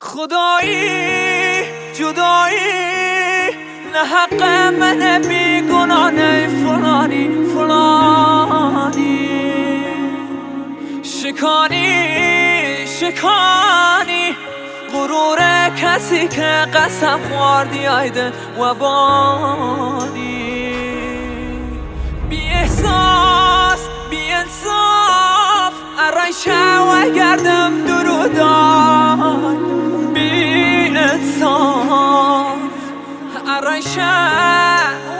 خدایی جدایی نه حق من بیگناه نه فلانی شکانی غرور کسی که قسم خوردی آیده و بانی بی احساس بی انصاف ارایشه و گردم درودای بی انصاف ارایشه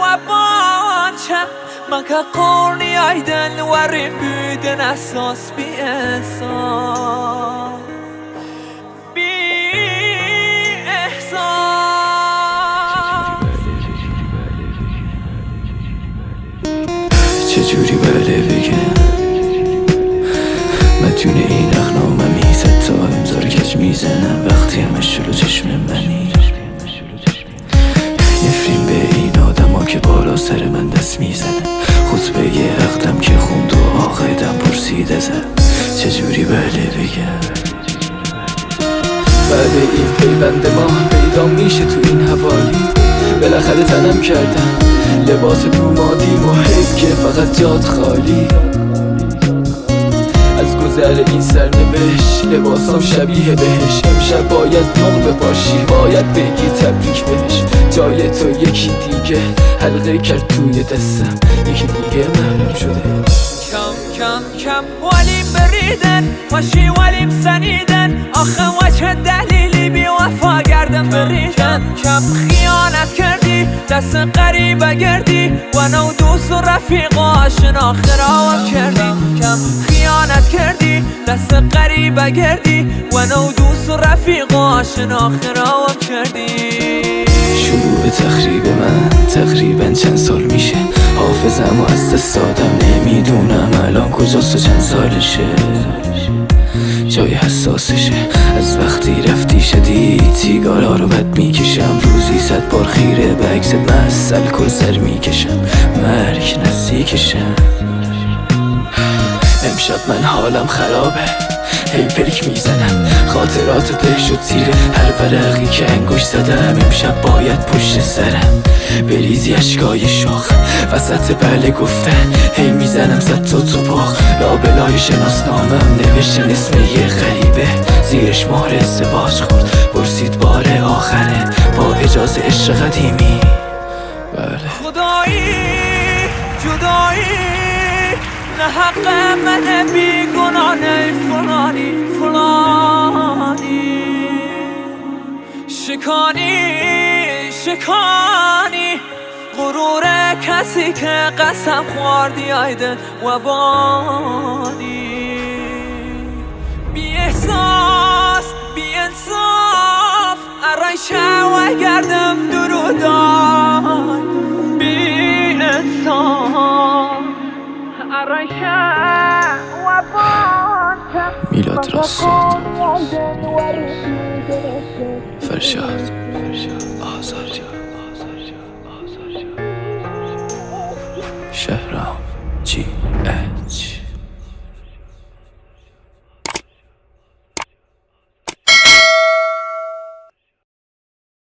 و بانچه مکه قرنی آیدن وری بودن اساس بی انصاف چجوری بله بگم مدیون این اخنامه میزد تا امضا رو کج میزنم وقتی همش جلو چشم منی نفرین به این آدم ها که بالا سر من دست میزنن خطبه عقدم که خوند و آقایدم پرسید ازم چجوری بله بگم بعد این پیوند ما پیدا میشه تو این حوالی بالاخره تنم کردم لباس دومادیم و حیف که فقط جاد خالی از گذر این سرنوشت لباسام شبیه بهش امشب باید نقل بپاشی باید بگی تبریک بهش جای تو یکی دیگه حلقه کرد توی دستم یکی دیگه معلوم شده کم ولیم بریدن پاشی ولیم سنیدن آخه وجه دلیلی بی وفا گردم بریدن کم خیانت کردی دست قریبه گردی و نو دوست و رفیق و آشنا خراب کردی کم خیانت کردی دست قریبه گردی و نو دوست و رفیق و آشنا خراب کردی شروع تخریب من تقریبا چند سال میشه حافظم و از دست دادم نمیدونم الان کجاست و چند سالشه جای حساسشه از وقتی رفتی شدید سیگارا رو بد میکشم روزی 100 بار خیره به عکست مسل کل سر میکشم مرگ نزدیکشم امشب من حالم خرابه هی پلک میزنم خاطرات ته شد زیر هر ورقی که انگوش زدم امشب باید پشت سرم بریزی اشکای شاخ وسط بله گفتن هی میزنم زد تو باخ لابلای شناسنامم نوشتن اسم یه غریبه زیرش مهر ازدواج خورد پرسید بار آخره با اجازه عشق قدیمی بله خدایی جدایی نه حق من بیگناه نه فلانی شکانی غرور کسی که قسم خوردی آیده و بانی بی احساس بی انصاف ارایشه و گردم درودای بی انصاف میلاد راستاد فرشاد آزاد شهرام جی